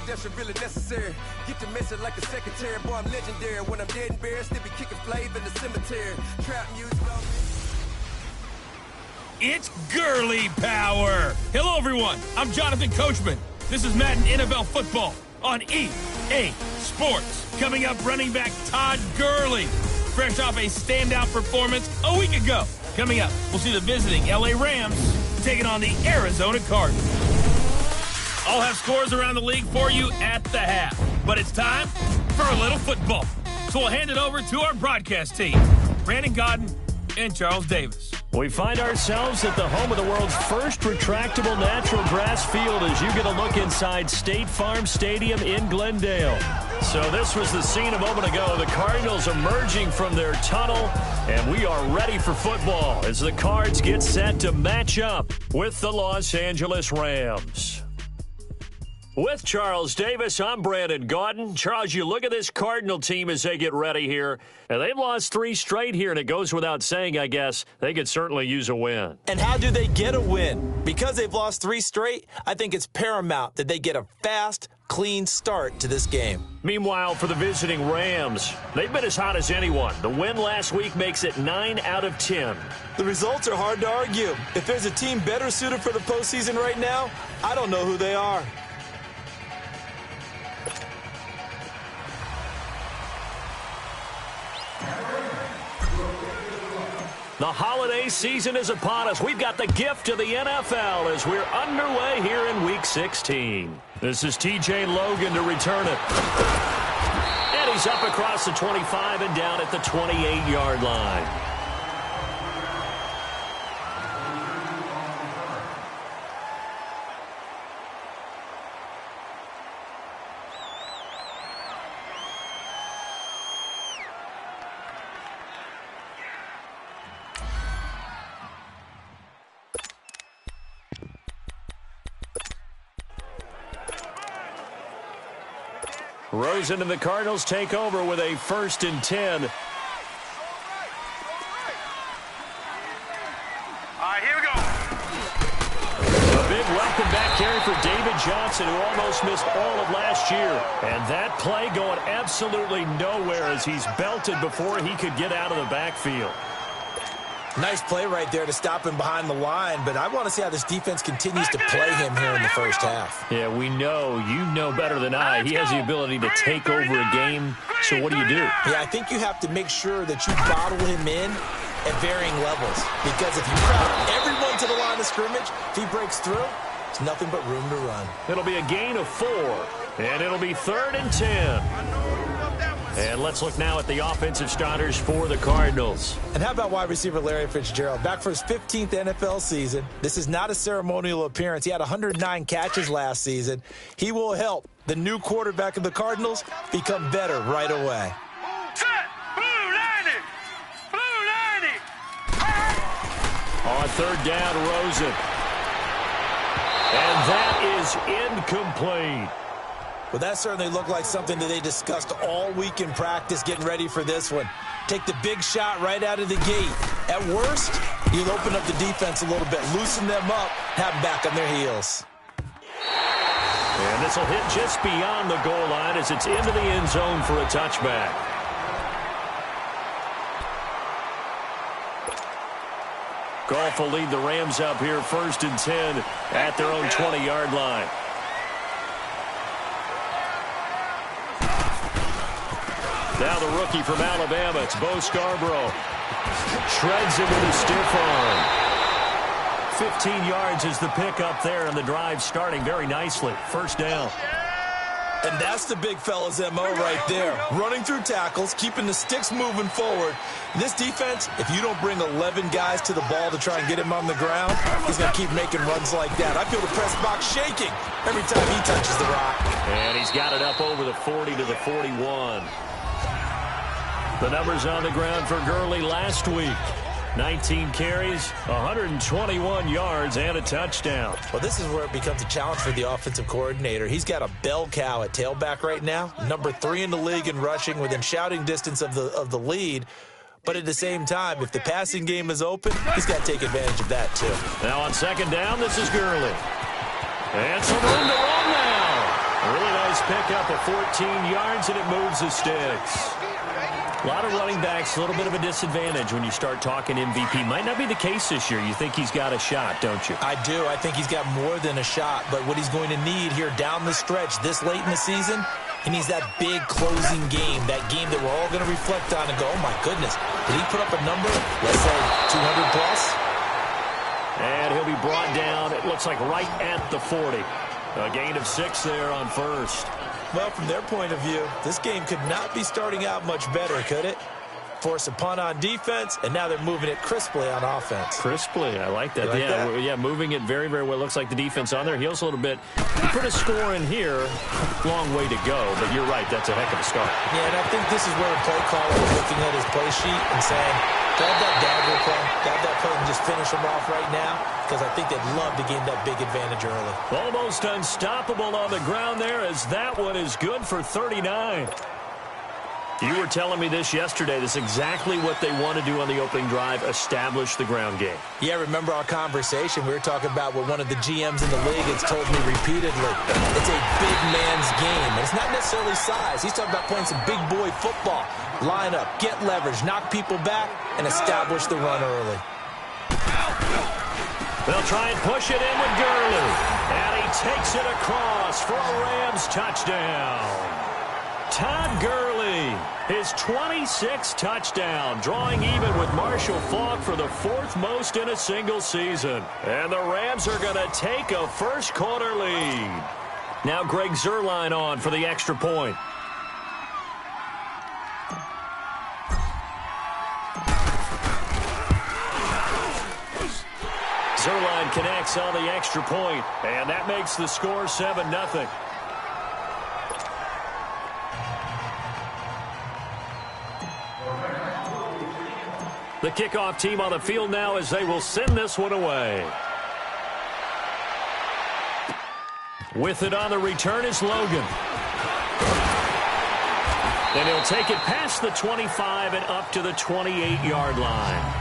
that's really necessary. Get the message like a secretary. Boy, I'm legendary. When I'm dead and buried, still be kicking flavor in the cemetery. Trap music. It's girly power. Hello, everyone. I'm Jonathan Coachman. This is Madden NFL Football on EA Sports. Coming up, running back Todd Gurley, fresh off a standout performance a week ago. Coming up, we'll see the visiting LA Rams taking on the Arizona Cardinals. I'll have scores around the league for you at the half. But it's time for a little football. So we'll hand it over to our broadcast team, Brandon Godden and Charles Davis. We find ourselves at the home of the world's first retractable natural grass field as you get a look inside State Farm Stadium in Glendale. So this was the scene a moment ago. The Cardinals emerging from their tunnel, and we are ready for football as the Cards get set to match up with the Los Angeles Rams. With Charles Davis, I'm Brandon Gaudin. Charles, you look at this Cardinal team as they get ready here. And they've lost 3 straight here, and it goes without saying, I guess, they could certainly use a win. And how do they get a win? Because they've lost 3 straight, I think it's paramount that they get a fast, clean start to this game. Meanwhile, for the visiting Rams, they've been as hot as anyone. The win last week makes it 9 out of 10. The results are hard to argue. If there's a team better suited for the postseason right now, I don't know who they are. The holiday season is upon us. We've got the gift of the NFL as we're underway here in Week 16. This is TJ Logan to return it. And he's up across the 25 and down at the 28-yard line. Rosen and the Cardinals take over with a 1st and 10. All right, here we go. A big welcome back carry for David Johnson, who almost missed all of last year. And that play going absolutely nowhere as he's belted before he could get out of the backfield. Nice play right there to stop him behind the line, but I want to see how this defense continues to play him here in the first half. Yeah, we know. You know better than I. He has the ability to take over a game, so what do you do? Yeah, I think you have to make sure that you bottle him in at varying levels, because if you crowd everyone to the line of scrimmage, if he breaks through, it's nothing but room to run. It'll be a gain of 4, and it'll be 3rd and 10. And let's look now at the offensive starters for the Cardinals. And how about wide receiver Larry Fitzgerald? Back for his 15th NFL season. This is not a ceremonial appearance. He had 109 catches last season. He will help the new quarterback of the Cardinals become better right away. Set! Blue 90! Blue 90! On 3rd down, Rosen. And that is incomplete. Well, that certainly looked like something that they discussed all week in practice getting ready for this one. Take the big shot right out of the gate. At worst, you'll open up the defense a little bit, loosen them up, have them back on their heels. And this will hit just beyond the goal line as it's into the end zone for a touchback. Goff will lead the Rams up here 1st and 10 at their own 20-yard line. Now the rookie from Alabama, it's Bo Scarborough. Shreds him with a stiff arm. 15 yards is the pickup there, and the drive starting very nicely. 1st down. And that's the big fella's MO right there. Running through tackles, keeping the sticks moving forward. This defense, if you don't bring 11 guys to the ball to try and get him on the ground, he's going to keep making runs like that. I feel the press box shaking every time he touches the rock. And he's got it up over the 40 to the 41. The numbers on the ground for Gurley last week. 19 carries, 121 yards, and a touchdown. Well, this is where it becomes a challenge for the offensive coordinator. He's got a bell cow at tailback right now, number 3 in the league in rushing, within shouting distance of the lead. But at the same time, if the passing game is open, he's got to take advantage of that too. Now on 2nd down, this is Gurley. And some room to run now. Really nice this pickup of 14 yards, and it moves the sticks. A lot of running backs, a little bit of a disadvantage when you start talking MVP. Might not be the case this year. You think he's got a shot, don't you? I do. I think he's got more than a shot. But what he's going to need here down the stretch this late in the season, he needs that big closing game, that game that we're all going to reflect on and go, oh, my goodness, did he put up a number, let's say 200 plus? And he'll be brought down, it looks like right at the 40. A gain of 6 there on first. Well, from their point of view, this game could not be starting out much better, could it? Force a punt on defense, and now they're moving it crisply on offense. Crisply, I like that. Like that? Yeah, moving it very, very well. Looks like the defense on their heels a little bit. You put a score in here, long way to go, but you're right, that's a heck of a start. Yeah, and I think this is where the play caller is looking at his play sheet and saying, grab that dagger play, grab that play and just finish them off right now, because I think they'd love to gain that big advantage early. Almost unstoppable on the ground there, as that one is good for 39. You were telling me this yesterday. This is exactly what they want to do on the opening drive, establish the ground game. Yeah, remember our conversation? We were talking about what one of the GMs in the league has told me repeatedly. It's a big man's game, and it's not necessarily size. He's talking about playing some big boy football. Line up, get leverage, knock people back, and establish the run early. They'll try and push it in with Gurley. And he takes it across for a Rams touchdown. Todd Gurley, his 26th touchdown, drawing even with Marshall Faulk for the 4th most in a single season. And the Rams are going to take a first-quarter lead. Now Greg Zuerlein on for the extra point. Zuerlein connects on the extra point, and that makes the score 7-0. The kickoff team on the field now as they will send this one away. With it on the return is Logan. And he'll take it past the 25 and up to the 28-yard line.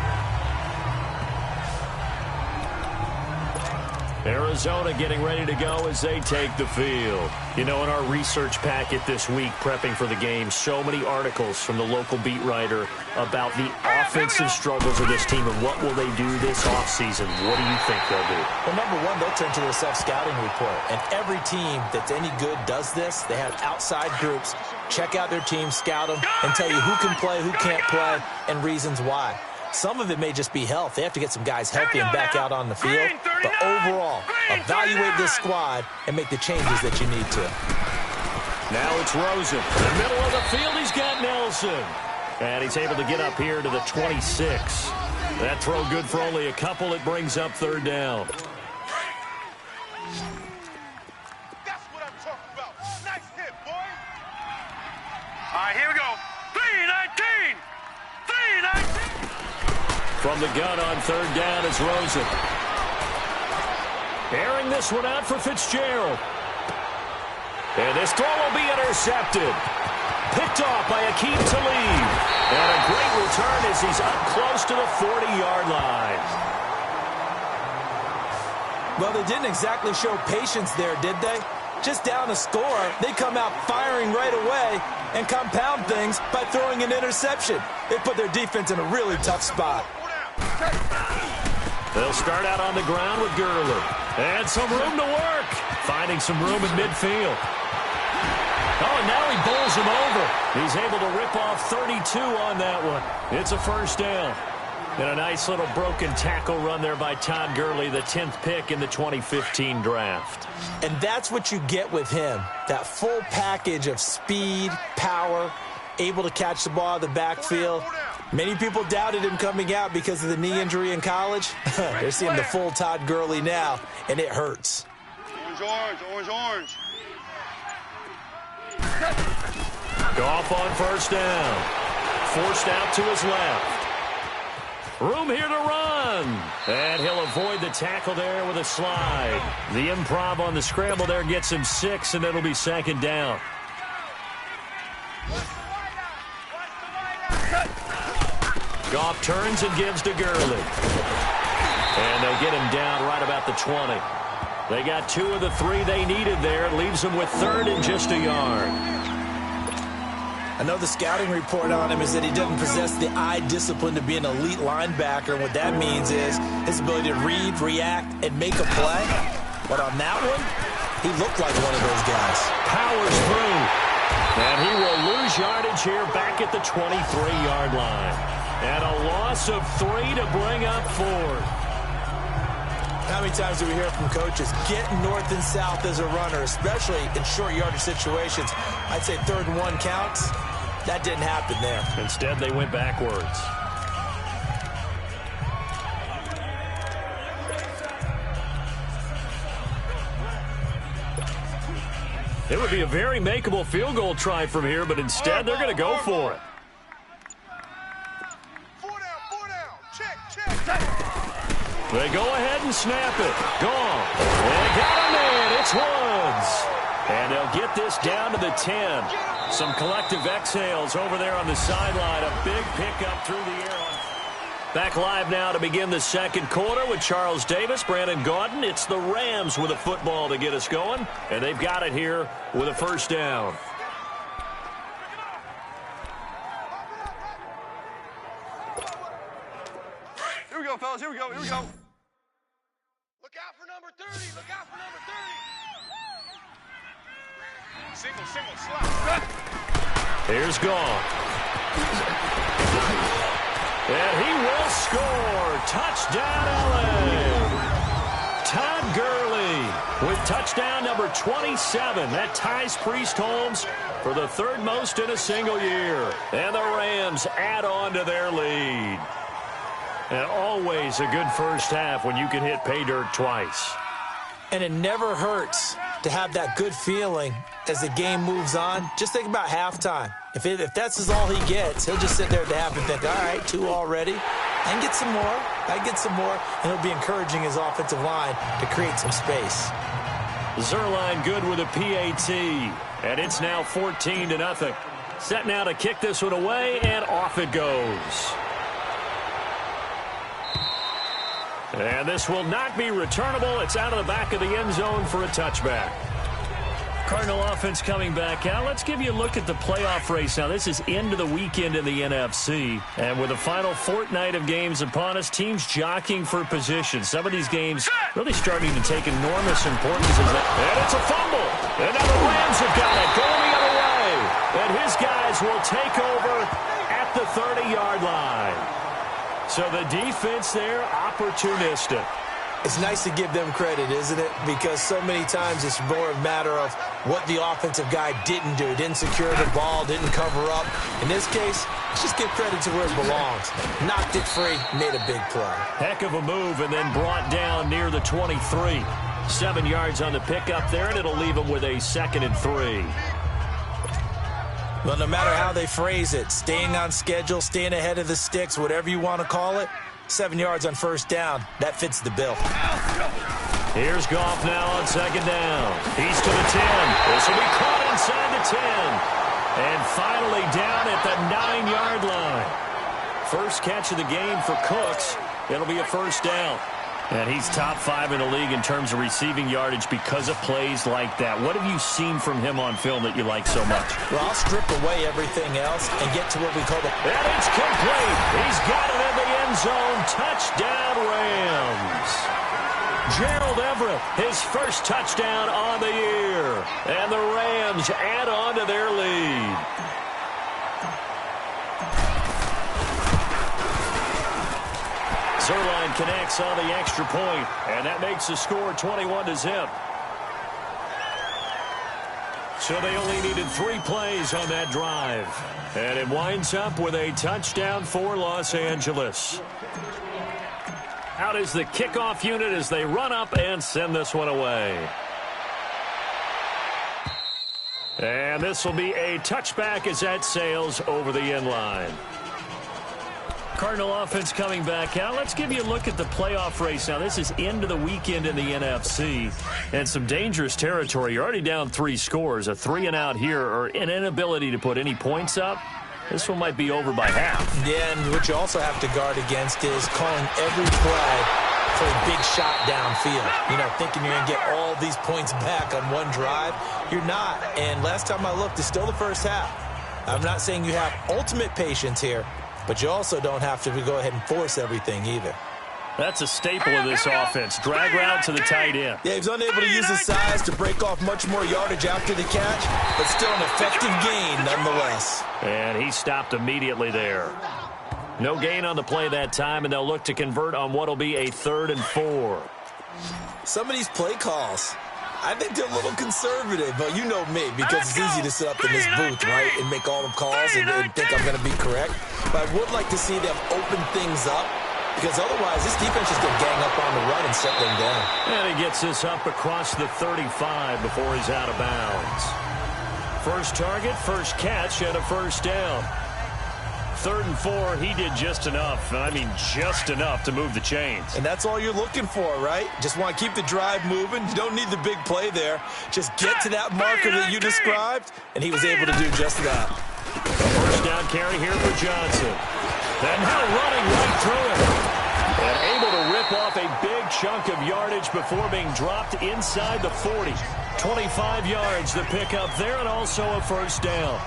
Arizona getting ready to go as they take the field. You know, in our research packet this week, prepping for the game, so many articles from the local beat writer about the offensive struggles of this team and what will they do this offseason. What do you think they'll do? Well, number one, they'll turn to their self-scouting report. And every team that's any good does this. They have outside groups. Check out their team, scout them, and tell you who can play, who can't play, and reasons why. Some of it may just be health. They have to get some guys healthy and back out on the field. But overall, evaluate this squad and make the changes that you need to. Now it's Rosen. In the middle of the field, he's got Nelson. And he's able to get up here to the 26. That throw good for only a couple. It brings up 3rd down. That's what I'm talking about. Nice hit, boy. All right, here we go. 3-19. 3-19. From the gun on 3rd down is Rosen. Airing this one out for Fitzgerald. And this throw will be intercepted. Picked off by Akeem Talib. And a great return as he's up close to the 40-yard line. Well, they didn't exactly show patience there, did they? Just down a score, they come out firing right away and compound things by throwing an interception. They put their defense in a really tough spot. They'll start out on the ground with Gurley. And some room to work. Finding some room in midfield. Oh, and now he bowls him over. He's able to rip off 32 on that one. It's a 1st down. And a nice little broken tackle run there by Todd Gurley, the 10th pick in the 2015 draft. And that's what you get with him. That full package of speed, power, able to catch the ball out of the backfield. Many people doubted him coming out because of the knee injury in college. They're seeing the full Todd Gurley now, and it hurts. Orange. Goff on 1st down. Forced out to his left. Room here to run. And he'll avoid the tackle there with a slide. The improv on the scramble there gets him 6, and it'll be 2nd down. Goff turns and gives to Gurley. And they'll get him down right about the 20. They got 2 of the 3 they needed there. It leaves them with 3rd and just a yard. I know the scouting report on him is that he doesn't possess the eye discipline to be an elite linebacker. What that means is his ability to read, react, and make a play. But on that one, he looked like one of those guys. Powers through. And he will lose yardage here back at the 23-yard line. And a loss of 3 to bring up 4th. How many times do we hear from coaches, get north and south as a runner, especially in short yardage situations? I'd say 3rd and 1 counts. That didn't happen there. Instead, they went backwards. It would be a very makeable field goal try from here, but instead they're going to go for it. 4 down. Check. They go ahead and snap it. Gone. They got a man. It's Woods. And they'll get this down to the 10. Some collective exhales over there on the sideline. A big pickup through the air. Back live now to begin the second quarter with Charles Davis, Brandon Gaudin. It's the Rams with a football to get us going, and they've got it here with a first down. Here we go, fellas. Here we go. Look out for number 30. Single, slap. Here's Gone. And he will score. Touchdown, LA. Todd Gurley with touchdown number 27. That ties Priest Holmes for the 3rd most in a single year. And the Rams add on to their lead. And always a good first half when you can hit pay dirt twice. And it never hurts to have that good feeling as the game moves on. Just think about halftime. If that's all he gets, he'll just sit there at the half and think, all right, 2 already. I can get some more. And he'll be encouraging his offensive line to create some space. Zerline good with a PAT. And it's now 14-0. Set now to kick this one away, and off it goes. And this will not be returnable. It's out of the back of the end zone for a touchback. Cardinal offense coming back out. Let's give you a look at the playoff race. Now, this is into the weekend in the NFC. And with the final fortnight of games upon us, teams jockeying for position. Some of these games really starting to take enormous importance. And it's a fumble. And now the Rams have got it. Going the other way. And his guys will take over at the 30-yard line. So the defense there, opportunistic. It's nice to give them credit, isn't it? Because so many times it's more a matter of what the offensive guy didn't do. Didn't secure the ball, didn't cover up. In this case, let's just give credit to where it belongs. Knocked it free, made a big play. Heck of a move, and then brought down near the 23. 7 yards on the pickup there, and it'll leave them with a 2nd and 3. Well, no matter how they phrase it, staying on schedule, staying ahead of the sticks, whatever you want to call it, 7 yards on first down, that fits the bill. Here's Goff now on 2nd down. He's to the 10. This will be caught inside the 10. And finally down at the 9-yard line. First catch of the game for Cooks. It'll be a first down. And he's top 5 in the league in terms of receiving yardage because of plays like that. What have you seen from him on film that you like so much? Well, I'll strip away everything else and get to what we call the... And it's complete. He's got it in the end zone. Touchdown, Rams. Gerald Everett, his first touchdown on the year. And the Rams add on to their lead. Zerline connects on the extra point, and that makes the score 21-0. So they only needed 3 plays on that drive. And it winds up with a touchdown for Los Angeles. Out is the kickoff unit as they run up and send this one away. And this will be a touchback as that sails over the end line. Cardinal offense coming back out. Let's give you a look at the playoff race. Now, this is into the weekend in the NFC. And some dangerous territory. You're already down 3 scores. A 3-and-out here or an inability to put any points up. This one might be over by half. Yeah, and what you also have to guard against is calling every play for a big shot downfield. You know, thinking you're going to get all these points back on one drive. You're not. And last time I looked, it's still the first half. I'm not saying you have ultimate patience here, but you also don't have to go ahead and force everything either. That's a staple of this offense. Drag route to the tight end. Yeah, he was unable to use his size to break off much more yardage after the catch, but still an effective gain nonetheless. And he stopped immediately there. No gain on the play that time, and they'll look to convert on what will be a 3rd and 4. Some of these play calls, I think they're a little conservative, but you know me, because it's easy to sit up in this booth, right, and make all the calls and think I'm going to be correct. But I would like to see them open things up, because otherwise this defense is going to gang up on the run and set them down. And he gets this up across the 35 before he's out of bounds. First target, first catch, and a first down. 3rd and 4, he did just enough. I mean, just enough to move the chains. And that's all you're looking for, right? Just want to keep the drive moving. You don't need the big play there. Just get to that marker that you described, and he was able to do just that. First down carry here for Johnson. And now running right through it. And able to rip off a big chunk of yardage before being dropped inside the 40. 25 yards to pick up there, and also a first down.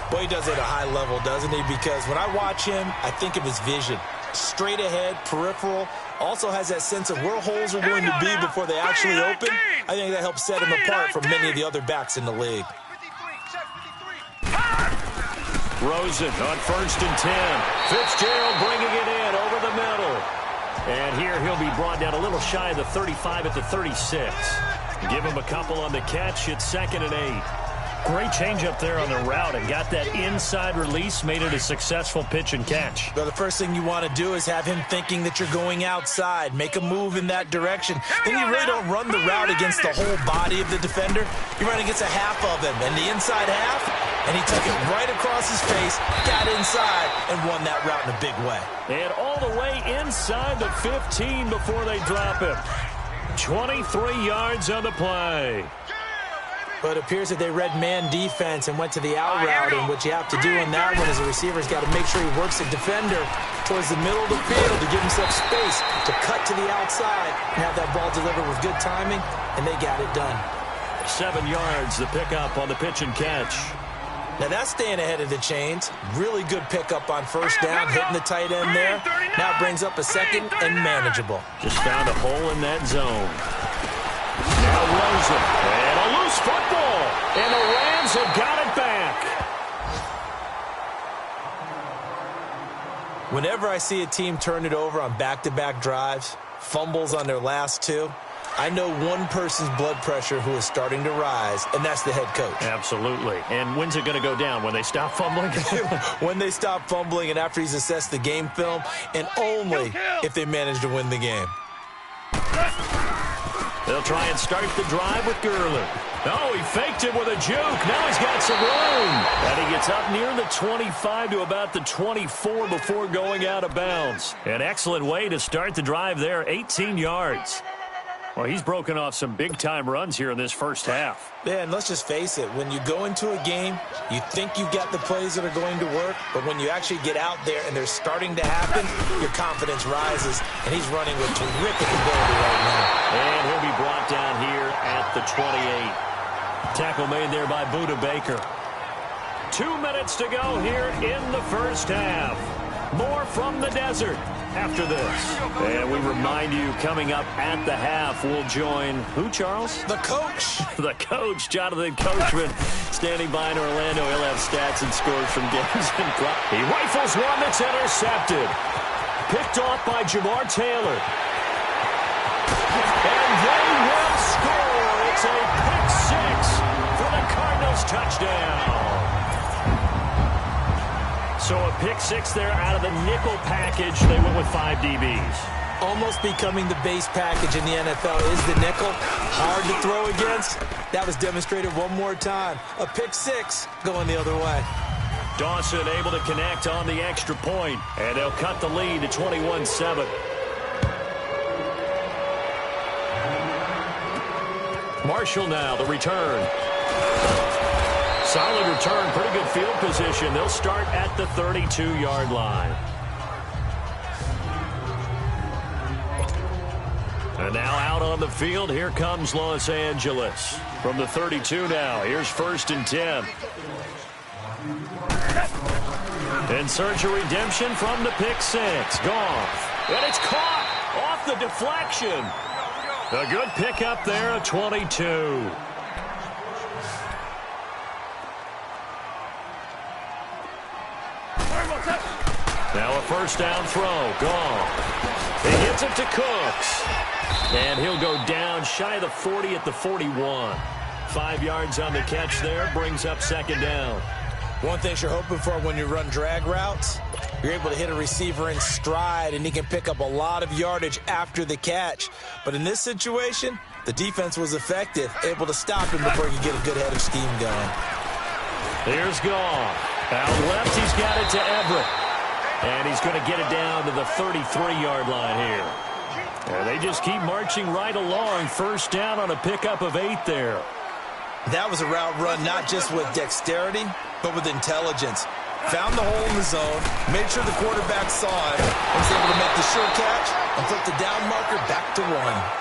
Boy, he does it at a high level, doesn't he? Because when I watch him, I think of his vision. Straight ahead, peripheral. Also has that sense of where holes are going to be before they actually open. I think that helps set him apart from many of the other backs in the league. Rosen on 1st and 10. Fitzgerald bringing it in over the middle. And here he'll be brought down a little shy of the 35 at the 36. Give him a couple on the catch. It's 2nd and 8. Great change up there on the route and got that inside release, made it a successful pitch and catch. Well, the first thing you want to do is have him thinking that you're going outside, make a move in that direction. Then you really don't run the route against the whole body of the defender. You run against a half of him, and the inside half, and he took it right across his face, got inside, and won that route in a big way. And all the way inside the 15 before they drop him. 23 yards on the play. But it appears that they read man defense and went to the out route, and what you have to do in that one is the receiver's got to make sure he works the defender towards the middle of the field to give himself space to cut to the outside and have that ball delivered with good timing, and they got it done. 7 yards the pickup on the pitch and catch. Now that's staying ahead of the chains. Really good pickup on first down, hitting the tight end there. Now brings up a 2nd and manageable. Just found a hole in that zone. Now Rosen, and a loose football, and the Rams have got it back. Whenever I see a team turn it over on back-to-back drives, fumbles on their last 2, I know one person's blood pressure who is starting to rise, and that's the head coach. Absolutely. And when's it going to go down? When they stop fumbling? When they stop fumbling and after he's assessed the game film, and only if they manage to win the game. They'll try and start the drive with Gurley. Oh, he faked it with a juke. Now he's got some room. And he gets up near the 25 to about the 24 before going out of bounds. An excellent way to start the drive there, 18 yards. Well, he's broken off some big-time runs here in this first half. Yeah, and let's just face it. When you go into a game, you think you've got the plays that are going to work, but when you actually get out there and they're starting to happen, your confidence rises, and he's running with terrific ability right now. And he'll be brought down here at the 28. Tackle made there by Budda Baker. 2 minutes to go here in the first half. More from the desert after this. And we remind you, coming up at the half, we'll join who, Charles? The coach. The coach, Jonathan Coachman, standing by in Orlando. He'll have stats and scores from games. He rifles one that's intercepted. Picked off by Jamar Taylor. And they will score. It's a pick 6 for the Cardinals touchdown. So a pick 6 there out of the nickel package. They went with 5 DBs. Almost becoming the base package in the NFL is the nickel. Hard to throw against. That was demonstrated one more time. A pick 6 going the other way. Dawson able to connect on the extra point, and they'll cut the lead to 21-7. Marshall now, the return. Solid return, pretty good field position. They'll start at the 32-yard line. And now out on the field, here comes Los Angeles. From the 32 now, here's 1st and 10. In search of redemption from the pick six. Goff. And it's caught off the deflection. A good pickup there at 22. Now a first down throw. Goff. He gets it to Cooks. And he'll go down shy of the 40 at the 41. 5 yards on the catch there. Brings up 2nd down. One thing you're hoping for when you run drag routes, you're able to hit a receiver in stride, and he can pick up a lot of yardage after the catch. But in this situation, the defense was effective, able to stop him before he could get a good head of steam going. Here's Goff. Out left, he's got it to Everett. And he's going to get it down to the 33-yard line here. And they just keep marching right along. First down on a pickup of 8 there. That was a route run not just with dexterity, but with intelligence. Found the hole in the zone, made sure the quarterback saw it, and was able to make the sure catch and flip the down marker back to 1.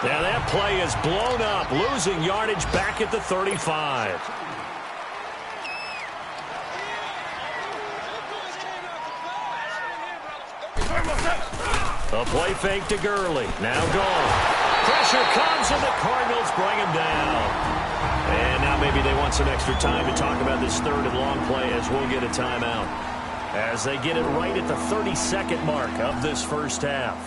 Now that play is blown up, losing yardage back at the 35. A play fake to Gurley. Now gone. Pressure comes, and the Cardinals bring him down. And now maybe they want some extra time to talk about this 3rd and long play as we'll get a timeout. As they get it right at the 32nd mark of this first half.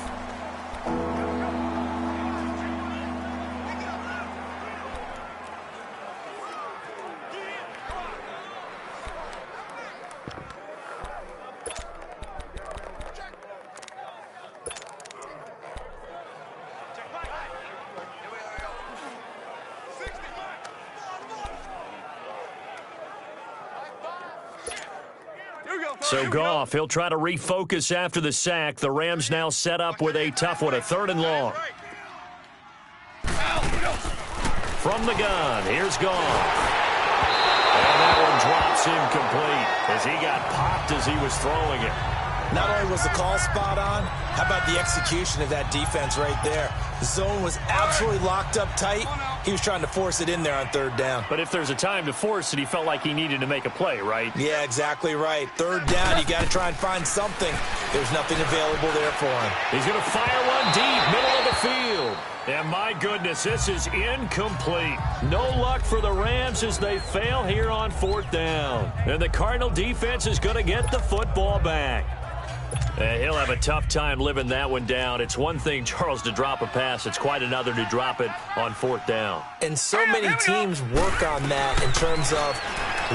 So Goff, he'll try to refocus after the sack. The Rams now set up with a tough one, a 3rd and long. From the gun, here's Goff. And that one drops incomplete as he got popped as he was throwing it. Not only was the call spot on, how about the execution of that defense right there? The zone was absolutely locked up tight. He was trying to force it in there on 3rd down. But if there's a time to force it, he felt like he needed to make a play, right? Yeah, exactly right. 3rd down, you got to try and find something. There's nothing available there for him. He's going to fire one deep, middle of the field. And my goodness, this is incomplete. No luck for the Rams as they fail here on 4th down. And the Cardinal defense is going to get the football back. He'll have a tough time living that one down. It's one thing, Charles, to drop a pass. It's quite another to drop it on 4th down. And so many teams work on that in terms of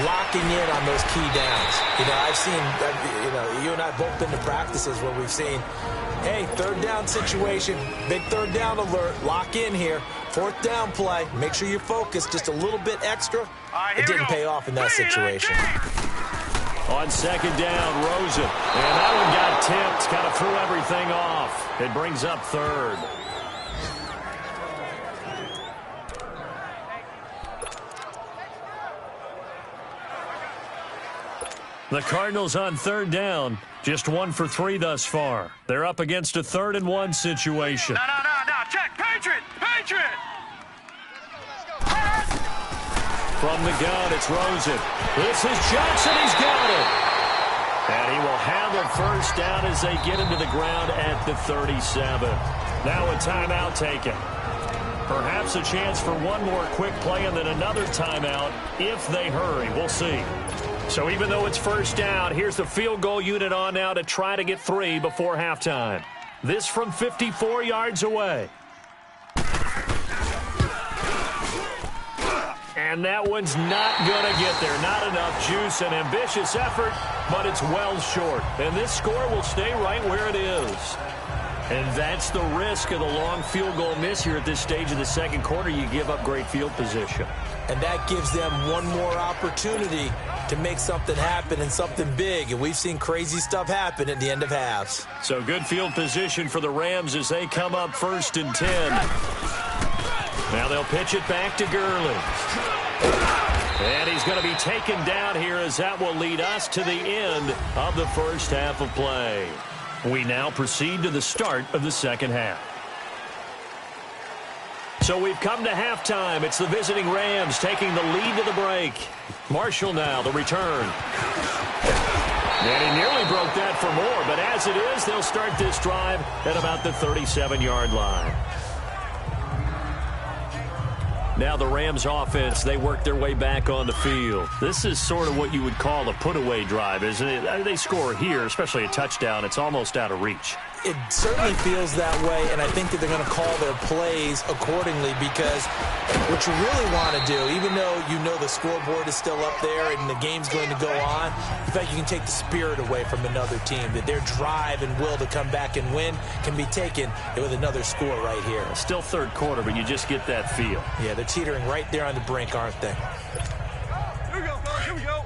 locking in on those key downs. You know, I've seen, you and I both been to practices where we've seen, hey, 3rd down situation, big 3rd down alert, lock in here. 4th down play, make sure you focus just a little bit extra. It didn't pay off in that situation. On 2nd down, Rosen. And that one got tipped, kind of threw everything off. It brings up 3rd. The Cardinals on 3rd down, just 1 for 3 thus far. They're up against a 3rd and 1 situation. No, check, Patriot! From the gun, it's Rosen. This is Johnson. He's got it. And he will have a first down as they get him to the ground at the 37. Now a timeout taken. Perhaps a chance for one more quick play and then another timeout if they hurry. We'll see. So even though it's first down, here's the field goal unit on now to try to get 3 before halftime. This from 54 yards away. And that one's not going to get there. Not enough juice, an ambitious effort, but it's well short. And this score will stay right where it is. And that's the risk of the long field goal miss here at this stage of the 2nd quarter. You give up great field position. And that gives them one more opportunity to make something happen and something big. And we've seen crazy stuff happen at the end of halves. So good field position for the Rams as they come up 1st and 10. Now they'll pitch it back to Gurley. And he's going to be taken down here as that will lead us to the end of the first half of play. We now proceed to the start of the 2nd half. So we've come to halftime. It's the visiting Rams taking the lead to the break. Marshall now, the return. And he nearly broke that for more, but as it is, they'll start this drive at about the 37-yard line. Now the Rams offense, they work their way back on the field. This is sort of what you would call a put-away drive, isn't it? They score here, especially a touchdown. It's almost out of reach. It certainly feels that way, and I think that they're going to call their plays accordingly, because what you really want to do, even though you know the scoreboard is still up there and the game's going to go on, in fact, you can take the spirit away from another team, that their drive and will to come back and win can be taken with another score right here. Still third quarter, but you just get that feel. Yeah, they're teetering right there on the brink, aren't they? Here we go, fellas. Here we go.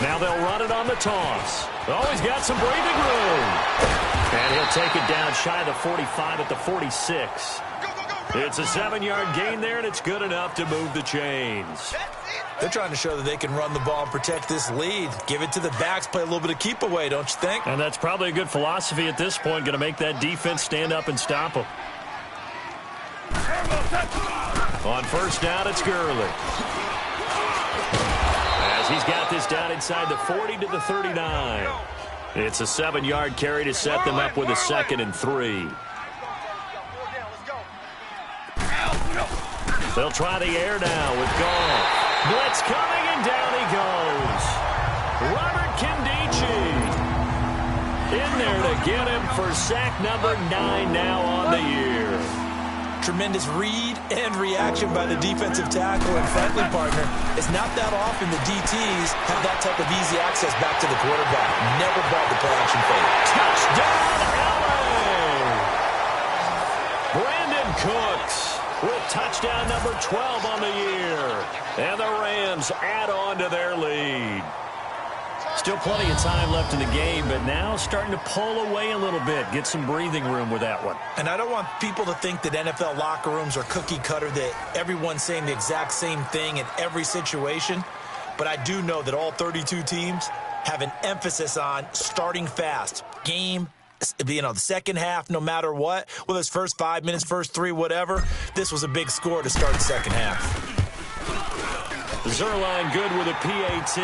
Now they'll run it on the toss. Oh, he's got some breathing room. And he'll take it down shy of the 45 at the 46. It's a 7-yard gain there, and it's good enough to move the chains. They're trying to show that they can run the ball and protect this lead. Give it to the backs, play a little bit of keep away, don't you think? And that's probably a good philosophy at this point, going to make that defense stand up and stop them. On first down, it's Gurley. As he's got this down inside the 40 to the 39. It's a 7-yard carry to set them up with a 2nd and 3. They'll try the air now with Goff. Blitz coming, and down he goes. Robert Kindici in there to get him for sack number 9 now on the year. Tremendous read and reaction by the defensive tackle, and frankly, partner, it's not that often the DTs have that type of easy access back to the quarterback. Never bought the play-action fake. Touchdown, LA! Brandon Cooks with touchdown number 12 on the year. And the Rams add on to their lead. Still plenty of time left in the game, but now starting to pull away a little bit. Get some breathing room with that one. And I don't want people to think that NFL locker rooms are cookie cutter, that everyone's saying the exact same thing in every situation. But I do know that all 32 teams have an emphasis on starting fast. Game, the second half, no matter what, whether it's first 5 minutes, first 3, whatever, this was a big score to start the second half. Zerline good with a PAT.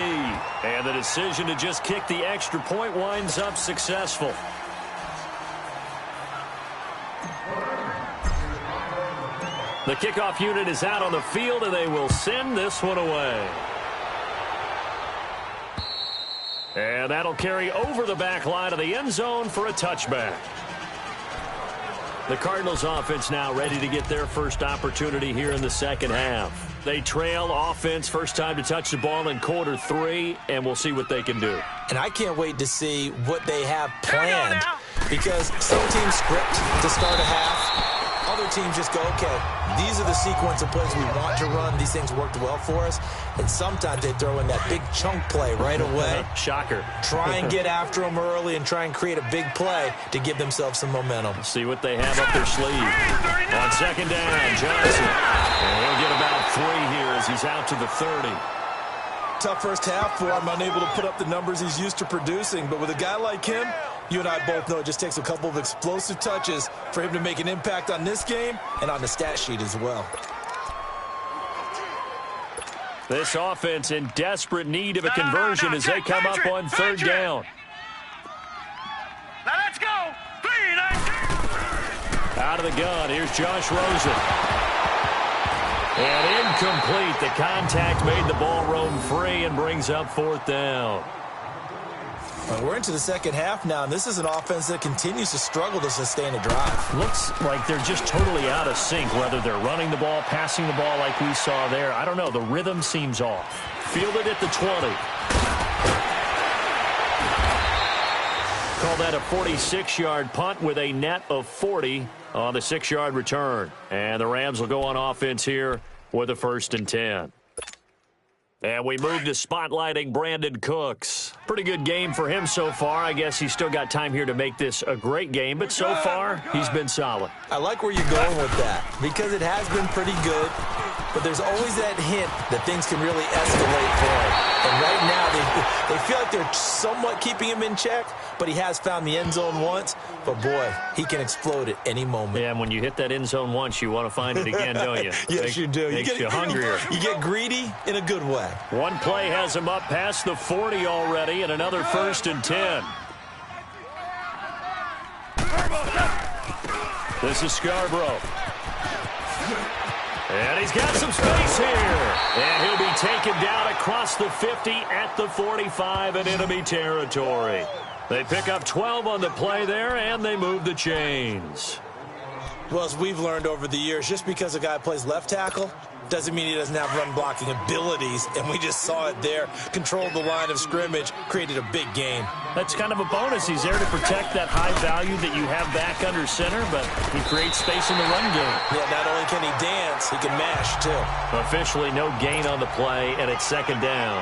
And the decision to just kick the extra point winds up successful. The kickoff unit is out on the field, and they will send this one away. And that'll carry over the back line of the end zone for a touchback. The Cardinals offense now ready to get their first opportunity here in the second half. They trail offense, first time to touch the ball in quarter 3, and we'll see what they can do. And I can't wait to see what they have planned, because some teams script to start a half. Other teams just go, okay, these are the sequence of plays we want to run. These things worked well for us. And sometimes they throw in that big chunk play right away. Shocker. Try and get after them early and try and create a big play to give themselves some momentum. See what they have up their sleeve. On second down, Johnson. And he'll get about 3 here as he's out to the 30. Tough first half for him, unable to put up the numbers he's used to producing. But with a guy like him, you and I both know it just takes a couple of explosive touches for him to make an impact on this game and on the stat sheet as well. This offense in desperate need of a conversion as they come up on third down. Now let's go. 3-19. Out of the gun, here's Josh Rosen. And incomplete. The contact made the ball roam free and brings up fourth down. Well, we're into the second half now, and this is an offense that continues to struggle to sustain a drive. Looks like they're just totally out of sync, whether they're running the ball, passing the ball like we saw there. I don't know. The rhythm seems off. Fielded at the 20. Call that a 46-yard punt with a net of 40 on the 6-yard return. And the Rams will go on offense here with a 1st and 10. And we move to spotlighting Brandon Cooks. Pretty good game for him so far. I guess he's still got time here to make this a great game, but so far, he's been solid. I like where you're going with that because it has been pretty good, but there's always that hint that things can really escalate for him. And right now, they feel like they're somewhat keeping him in check, but he has found the end zone once. But, boy, he can explode at any moment. Yeah, and when you hit that end zone once, you want to find it again, don't you? Yes, you do. Makes you hungrier. You get greedy in a good way. One play has him up past the 40 already, and another 1st and 10. This is Scarborough. And he's got some space here. And he'll be taken down across the 50 at the 45 in enemy territory. They pick up 12 on the play there, and they move the chains. Well, as we've learned over the years, just because a guy plays left tackle doesn't mean he doesn't have run-blocking abilities, and we just saw it there. Controlled the line of scrimmage, created a big gain. That's kind of a bonus. He's there to protect that high value that you have back under center, but he creates space in the run game. Yeah, not only can he dance, he can mash, too. Officially no gain on the play, and it's 2nd down.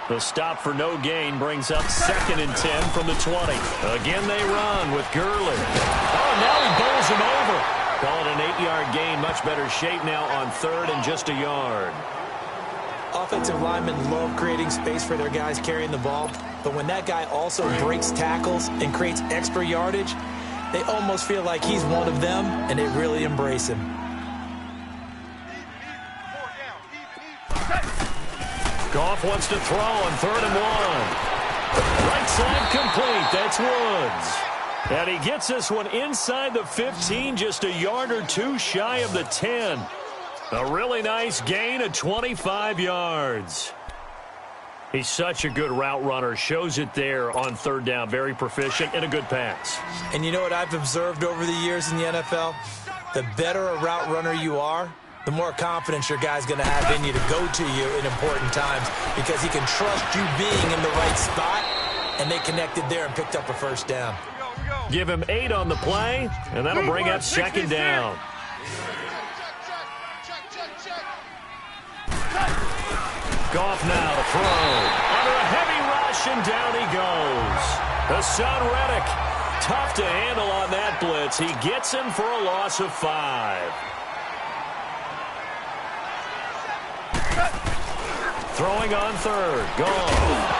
The stop for no gain brings up 2nd and 10 from the 20. Again, they run with Gurley. Oh, now he bowls him over. Call it an 8-yard gain. Much better shape now on 3rd and just a yard. Offensive linemen love creating space for their guys carrying the ball, but when that guy also breaks tackles and creates extra yardage, they almost feel like he's one of them, and they really embrace him. Goff wants to throw on 3rd and 1. Right side complete. That's Woods. And he gets this one inside the 15, just a yard or two shy of the 10. A really nice gain of 25 yards. He's such a good route runner. Shows it there on 3rd down. Very proficient and a good pass. And you know what I've observed over the years in the NFL? The better a route runner you are, the more confidence your guy's going to have in you to go to you in important times because he can trust you being in the right spot, and they connected there and picked up a 1st down. Give him 8 on the play, and that'll bring up 2nd down. Goff now to throw. Under a heavy rush, and down he goes. Hassan Reddick, tough to handle on that blitz. He gets him for a loss of 5. Throwing on 3rd. Gone.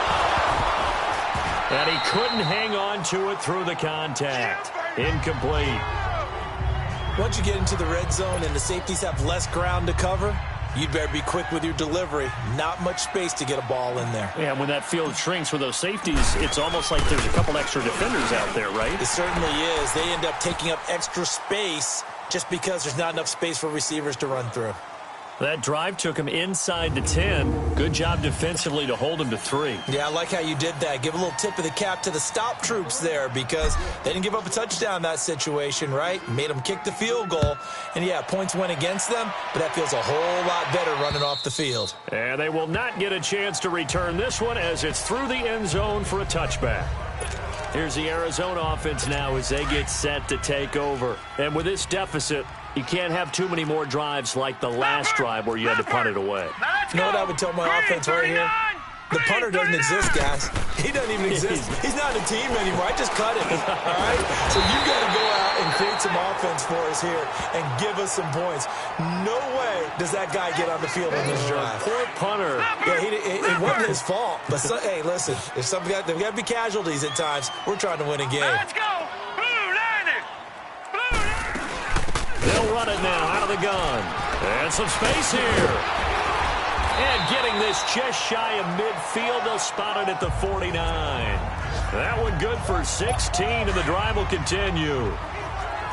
And he couldn't hang on to it through the contact. Incomplete. Once you get into the red zone and the safeties have less ground to cover, you'd better be quick with your delivery. Not much space to get a ball in there. Yeah, when that field shrinks with those safeties, it's almost like there's a couple extra defenders out there, right? It certainly is. They end up taking up extra space just because there's not enough space for receivers to run through. That drive took him inside the 10. Good job defensively to hold him to 3. Yeah, I like how you did that. Give a little tip of the cap to the stop troops there because they didn't give up a touchdown in that situation, right? Made them kick the field goal. And, yeah, points went against them, but that feels a whole lot better running off the field. And they will not get a chance to return this one as it's through the end zone for a touchback. Here's the Arizona offense now as they get set to take over. And with this deficit, you can't have too many more drives like the last drive where you had to punt it away. You know what I would tell my offense right here? The punter doesn't exist, guys. He doesn't even exist. He's not a team anymore. I just cut him, all right? So you got to go out and create some offense for us here and give us some points. No way does that guy get on the field on this drive. Poor punter. Yeah, it wasn't his fault. But, hey, listen, if there's got to be casualties at times. We're trying to win a game. Let's go! Blue Niners! Blue Niners! They'll run it now out of the gun. And some space here. And getting this just shy of midfield, they'll spot it at the 49. That one good for 16, and the drive will continue.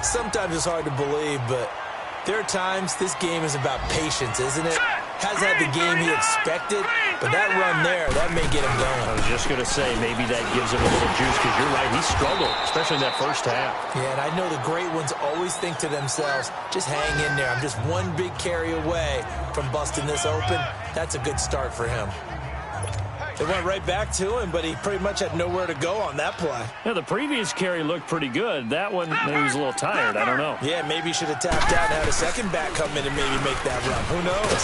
Sometimes it's hard to believe, but there are times this game is about patience, isn't it? Hasn't had the game he expected, but that run there, that may get him going. I was just going to say, maybe that gives him a little juice, because you're right, he struggled, especially in that first half. Yeah, and I know the great ones always think to themselves, just hang in there. I'm just one big carry away from busting this open. That's a good start for him. It went right back to him, but he pretty much had nowhere to go on that play. Yeah, the previous carry looked pretty good. That one, maybe he was a little tired. I don't know. Yeah, maybe he should have tapped out and had a second back come in and maybe make that run. Who knows?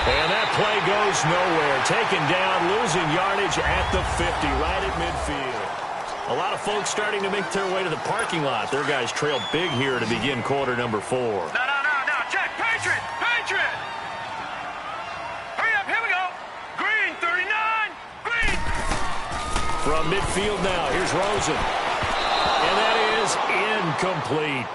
And that play goes nowhere. Taken down, losing yardage at the 50, right at midfield. A lot of folks starting to make their way to the parking lot. Their guys trail big here to begin quarter number 4. No. Check. Patriot. Hurry up. Here we go. Green, 39. Green. From midfield now, here's Rosen. And that is incomplete.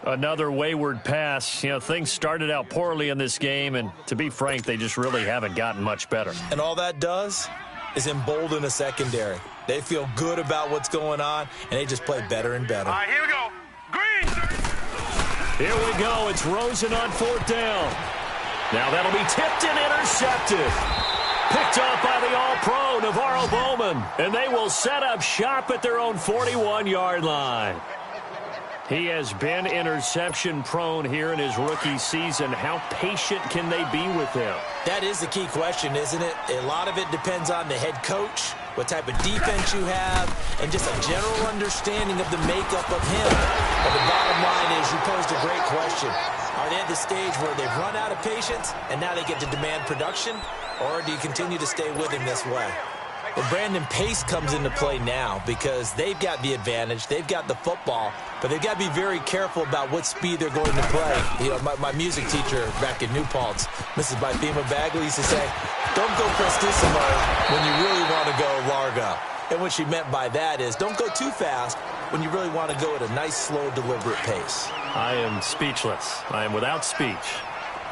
Another wayward pass. You know, things started out poorly in this game, and to be frank, they just really haven't gotten much better. And all that does is embolden a secondary. They feel good about what's going on, and they just play better and better. All right, here we go. Green. Here we go. It's Rosen on 4th down. Now that'll be tipped and intercepted. Picked off by the All-Pro, Navarro Bowman. And they will set up shop at their own 41-yard line. He has been interception-prone here in his rookie season. How patient can they be with him? That is the key question, isn't it? A lot of it depends on the head coach, what type of defense you have, and just a general understanding of the makeup of him. But the bottom line is, you posed a great question. Are they at the stage where they've run out of patience and now they get to demand production? Or do you continue to stay with him this way? Well, Brandon, pace comes into play now because they've got the advantage. They've got the football, but they've got to be very careful about what speed they're going to play. You know, my music teacher back in New Paltz, Mrs. Bythema Bagley, used to say, don't go prestissimo when you really want to go largo. And what she meant by that is don't go too fast when you really want to go at a nice, slow, deliberate pace. I am speechless. I am without speech.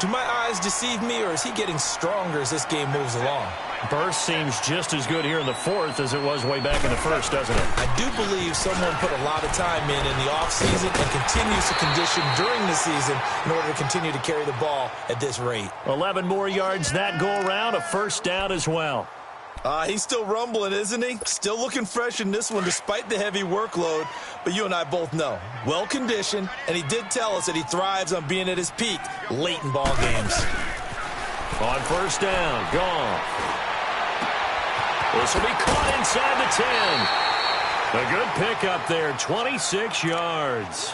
Do my eyes deceive me, or is he getting stronger as this game moves along? Burst seems just as good here in the 4th as it was way back in the 1st, doesn't it? I do believe someone put a lot of time in the offseason and continues to condition during the season in order to continue to carry the ball at this rate. 11 more yards that go around, a 1st down as well. He's still rumbling, isn't he? Still looking fresh in this one despite the heavy workload. But you and I both know, well-conditioned, and he did tell us that he thrives on being at his peak late in ball games. On 1st down, gone. This will be caught inside the 10. A good pickup there, 26 yards.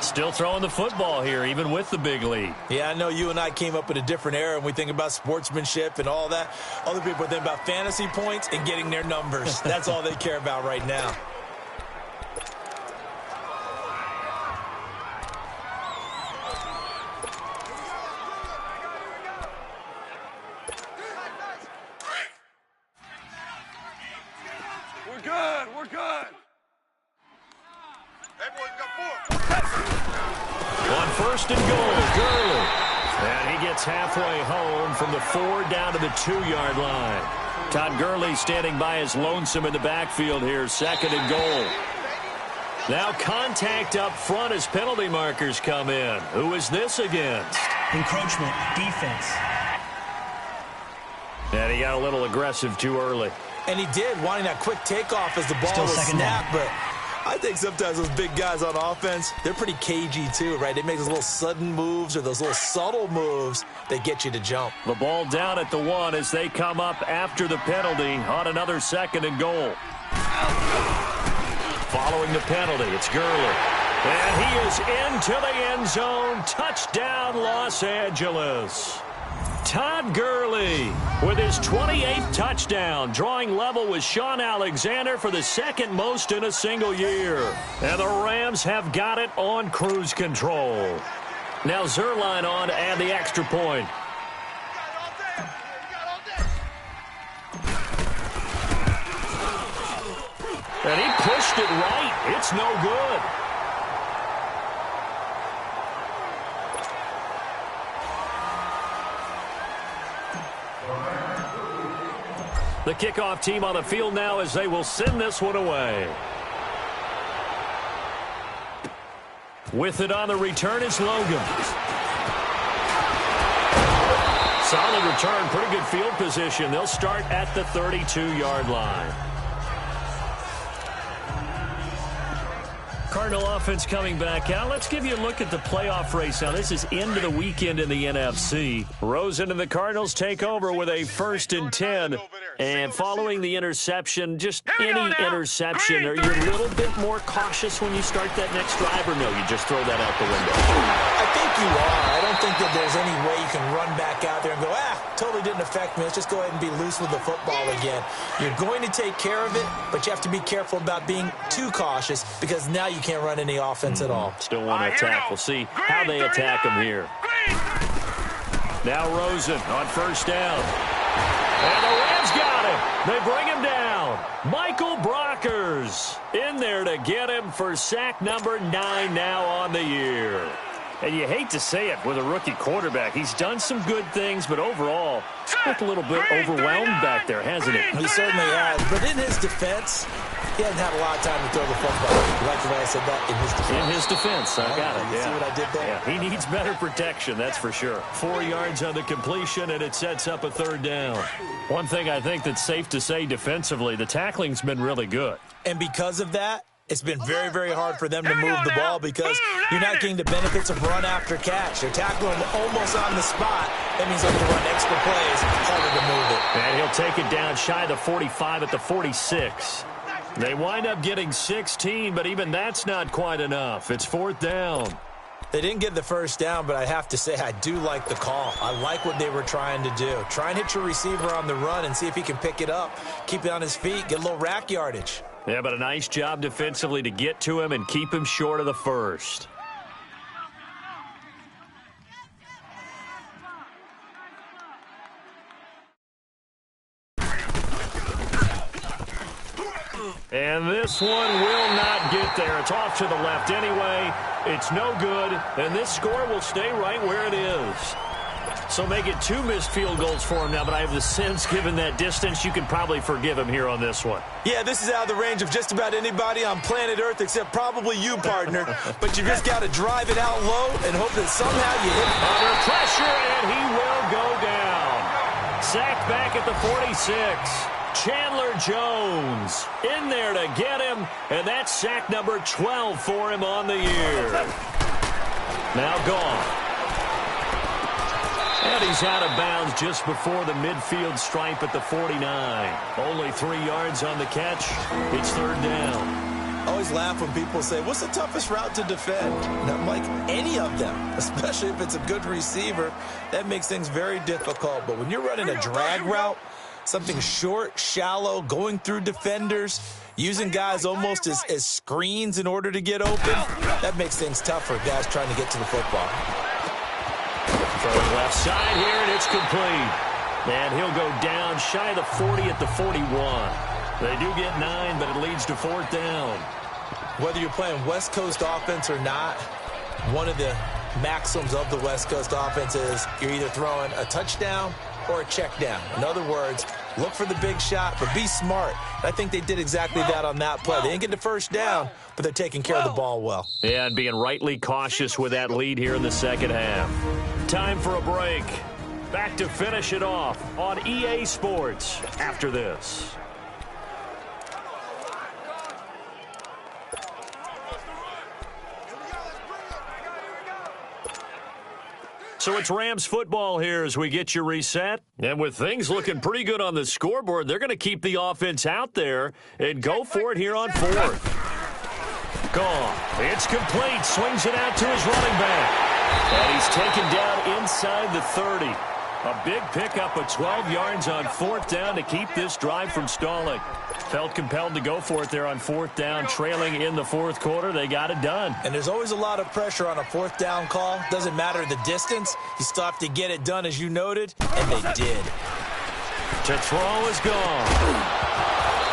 Still throwing the football here, even with the big lead. Yeah, I know you and I came up in a different era and we think about sportsmanship and all that. Other people think about fantasy points and getting their numbers. That's all they care about right now. We're good. Everyone's got 4. On 1st and goal, Gurley. And he gets halfway home from the 4 down to the 2-yard line. Todd Gurley standing by his lonesome in the backfield here, 2nd and goal. Now contact up front as penalty markers come in. Who is this against? Encroachment, defense. And he got a little aggressive too early. And he did, wanting that quick takeoff as the ball was snapped. But I think sometimes those big guys on offense, they're pretty cagey too, right? They make those little sudden moves or those little subtle moves that get you to jump. The ball down at the 1 as they come up after the penalty on another 2nd and goal. Following the penalty, it's Gurley. And he is into the end zone. Touchdown, Los Angeles. Todd Gurley with his 28th touchdown, drawing level with Sean Alexander for the 2nd most in a single year. And the Rams have got it on cruise control. Now Zerline on to add the extra point. And he pushed it right. It's no good. The kickoff team on the field now as they will send this one away. With it on the return is Logan. Solid return, pretty good field position. They'll start at the 32-yard line. Cardinal offense coming back out. Let's give you a look at the playoff race. Now, this is into the weekend in the NFC. Rosen and the Cardinals take over with a 1st and 10 And following the interception, just any interception, are you a little bit more cautious when you start that next drive, or no, you just throw that out the window? I think you are. I don't think that there's any way you can run back out there and go, totally didn't affect me. Let's just go ahead and be loose with the football again. You're going to take care of it, but you have to be careful about being too cautious because now you can't run any offense at all. Still want to attack. We'll see how they attack him here. Now Rosen on first down. And the Rams got him. They bring him down. Michael Brockers in there to get him for sack number 9 now on the year. And you hate to say it with a rookie quarterback. He's done some good things, but overall, looked a little bit overwhelmed back there, hasn't he? He certainly has. But in his defense, he hasn't had a lot of time to throw the football. You like the way I said that? In his defense. In his defense. I got it. You see what I did there? Yeah, he needs better protection, that's for sure. 4 yards on the completion, and it sets up a third down. One thing I think that's safe to say defensively, the tackling's been really good. And because of that, it's been very, very hard for them to move the ball because you're not getting the benefits of run after catch. They're tackling almost on the spot. That means they have to run extra plays, harder to move it. And he'll take it down shy of the 45 at the 46. They wind up getting 16, but even that's not quite enough. It's fourth down. They didn't get the first down, but I have to say I do like the call. I like what they were trying to do. Try and hit your receiver on the run and see if he can pick it up, keep it on his feet, get a little rack yardage. Yeah, but a nice job defensively to get to him and keep him short of the first. And this one will not get there. It's off to the left anyway. It's no good, and this score will stay right where it is. So make it 2 missed field goals for him now, but I have the sense, given that distance, you can probably forgive him here on this one. Yeah, this is out of the range of just about anybody on planet Earth except probably you, partner. But you just got to drive it out low and hope that somehow you hit it. Under pressure, and he will go down. Sacked back at the 46. Chandler Jones in there to get him, and that's sack number 12 for him on the year. Now gone. And he's out of bounds just before the midfield stripe at the 49. Only 3 yards on the catch. It's third down. I always laugh when people say, what's the toughest route to defend? And I'm like, any of them, especially if it's a good receiver. That makes things very difficult. But when you're running a drag route, something short, shallow, going through defenders, using guys almost as screens in order to get open, that makes things tough for guys trying to get to the football. Throwing left side here, and it's complete. And he'll go down shy of the 40 at the 41. They do get 9, but it leads to fourth down. Whether you're playing West Coast offense or not, one of the maxims of the West Coast offense is you're either throwing a touchdown or a check down. In other words, look for the big shot, but be smart. I think they did exactly that on that play. They didn't get the first down, but they're taking care of the ball well. Yeah, and being rightly cautious with that lead here in the second half. Time for a break. Back to finish it off on EA Sports after this. So it's Rams football here as we get you reset. And with things looking pretty good on the scoreboard, they're going to keep the offense out there and go for it here on fourth. Gone. It's complete. Swings it out to his running back. And he's taken down inside the 30. A big pickup of 12 yards on fourth down to keep this drive from stalling. Felt compelled to go for it there on fourth down, trailing in the fourth quarter. They got it done. And there's always a lot of pressure on a fourth down call. Doesn't matter the distance. You still have to get it done, as you noted, and they did. To throw is gone.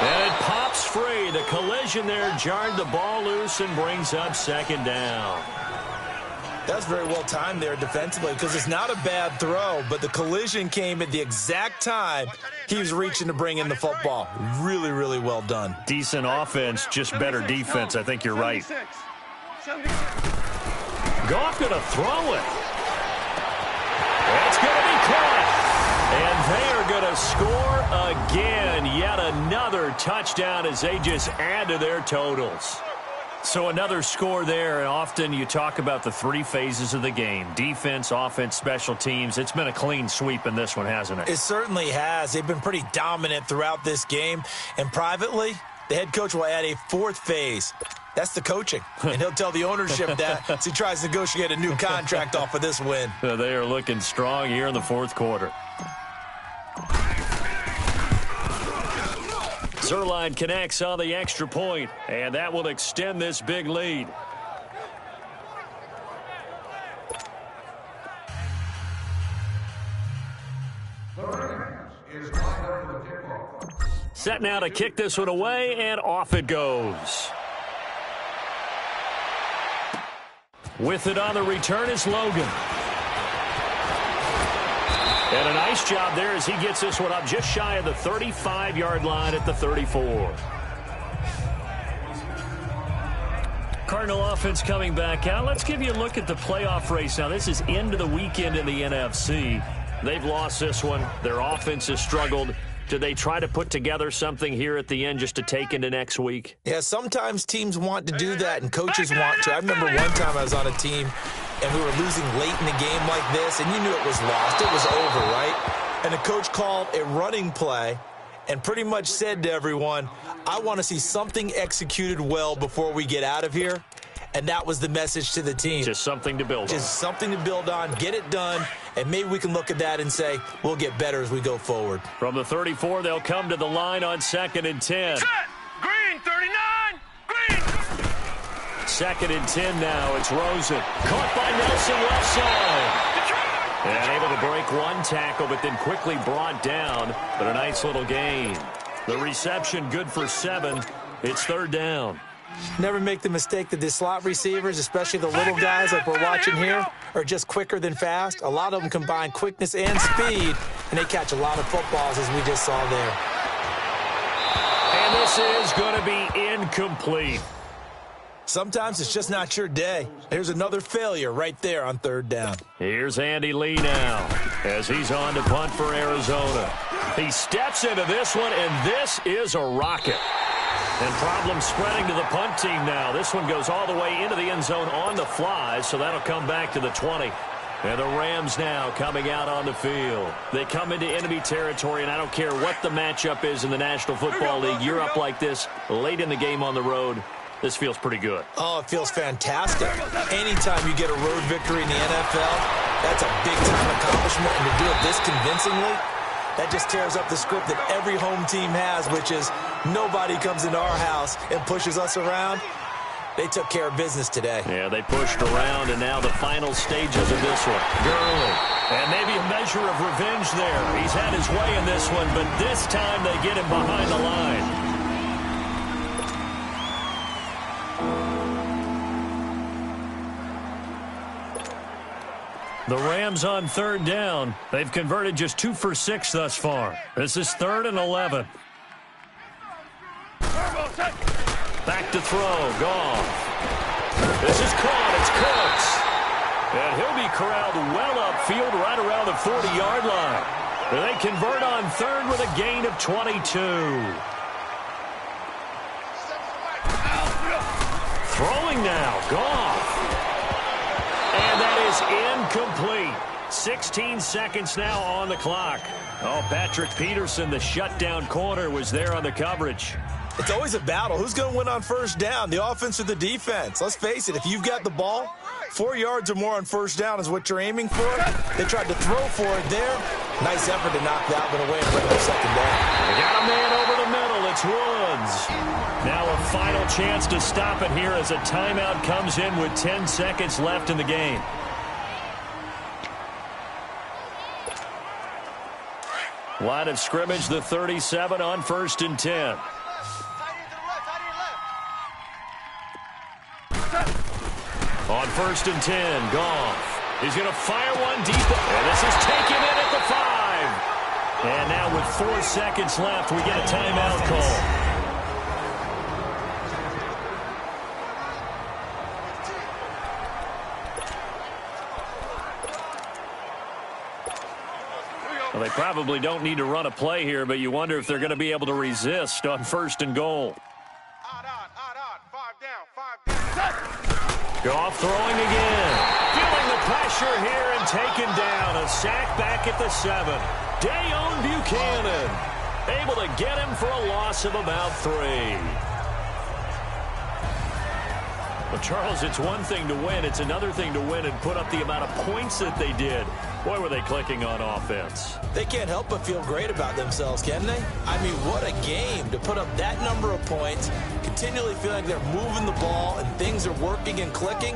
And it pops free. The collision there jarred the ball loose and brings up second down. That's very well timed there defensively because it's not a bad throw, but the collision came at the exact time he was reaching to bring in the football. Really, really well done. Decent offense, just better defense. I think you're right. Goff going to throw it. It's going to be caught. And they are going to score again. Yet another touchdown as they just add to their totals. So another score there, and often you talk about the three phases of the game: defense, offense, special teams. It's been a clean sweep in this one, hasn't it? It certainly has. They've been pretty dominant throughout this game. And privately, the head coach will add a fourth phase. That's the coaching. And he'll tell the ownership that as he tries to negotiate a new contract off of this win. They are looking strong here in the fourth quarter. Zerline connects on the extra point, and that will extend this big lead. Set now to kick this one away, and off it goes. With it on the return is Logan. And a nice job there as he gets this one up just shy of the 35-yard line at the 34. Cardinal offense coming back out. Let's give you a look at the playoff race. Now, this is into the weekend in the NFC. They've lost this one. Their offense has struggled. Do they try to put together something here at the end just to take into next week? Yeah, sometimes teams want to do that, and coaches want to. I remember one time I was on a team, and we were losing late in the game like this, and you knew it was lost. It was over, right? And the coach called a running play and pretty much said to everyone, I want to see something executed well before we get out of here. And that was the message to the team. Just something to build on. Just something to build on, get it done, and maybe we can look at that and say, we'll get better as we go forward. From the 34, they'll come to the line on 2nd and 10. Set! Green, 39! Green! 2nd and 10 now. It's Rosen. Caught by Nelson left side. And able to break one tackle, but then quickly brought down. But a nice little gain. The reception good for 7. It's 3rd down. Never make the mistake that the slot receivers, especially the little guys like we're watching here, are just quicker than fast. A lot of them combine quickness and speed, and they catch a lot of footballs, as we just saw there. And this is going to be incomplete. Sometimes it's just not your day. There's another failure right there on 3rd down. Here's Andy Lee now as he's on to punt for Arizona. He steps into this one, and this is a rocket. And problems spreading to the punt team now. This one goes all the way into the end zone on the fly, so that'll come back to the 20. And the Rams now coming out on the field. They come into enemy territory, and I don't care what the matchup is in the National Football League. You're up like this late in the game on the road. This feels pretty good. Oh, it feels fantastic. Anytime you get a road victory in the NFL, that's a big-time accomplishment. And to do it this convincingly, that just tears up the script that every home team has, which is nobody comes into our house and pushes us around. They took care of business today. Yeah, they pushed around, and now the final stages of this one. Gurley. And maybe a measure of revenge there. He's had his way in this one, but this time they get him behind the line. The Rams on 3rd down. They've converted just 2 for 6 thus far. This is 3rd and 11. Back to throw. Goff. This is caught. It's Cooks. And he'll be corralled well upfield right around the 40-yard line. And they convert on 3rd with a gain of 22. Throwing now. Goff. And that is incomplete. 16 seconds now on the clock. Oh, Patrick Peterson, the shutdown corner, was there on the coverage. It's always a battle. Who's going to win on 1st down, the offense or the defense? Let's face it, if you've got the ball, 4 yards or more on 1st down is what you're aiming for. They tried to throw for it there. Nice effort to knock that one away and bring up 2nd down. They got a man over the middle. It's Woods. Now a final chance to stop it here as a timeout comes in with 10 seconds left in the game. Line of scrimmage, the 37 on 1st and 10. On 1st and 10, Goff. He's going to fire one deep, and this is taken in at the 5. And now with 4 seconds left, we get a timeout call. Well, they probably don't need to run a play here, but you wonder if they're going to be able to resist on 1st and goal. Odd, 5 down, 5 down. Goff throwing again. Feeling the pressure here and taken down. A sack back at the 7. Dayon Buchanan able to get him for a loss of about 3. Well, Charles, it's one thing to win. It's another thing to win and put up the amount of points that they did. Boy, were they clicking on offense. They can't help but feel great about themselves, can they? I mean, what a game to put up that number of points, continually feel like they're moving the ball and things are working and clicking.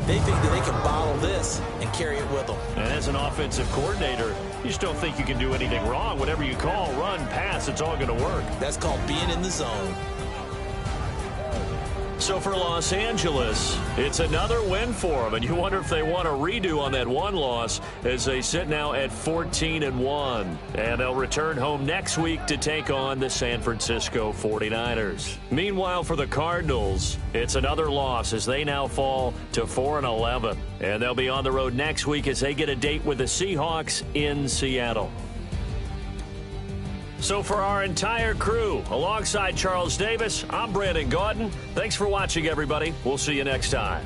They think that they can bottle this and carry it with them. And as an offensive coordinator, you just don't think you can do anything wrong. Whatever you call, run, pass, it's all going to work. That's called being in the zone. So for Los Angeles, it's another win for them, and you wonder if they want a redo on that one loss as they sit now at 14-1. And they'll return home next week to take on the San Francisco 49ers. Meanwhile, for the Cardinals, it's another loss as they now fall to 4-11. And they'll be on the road next week as they get a date with the Seahawks in Seattle. So for our entire crew, alongside Charles Davis, I'm Brandon Gaudin. Thanks for watching, everybody. We'll see you next time.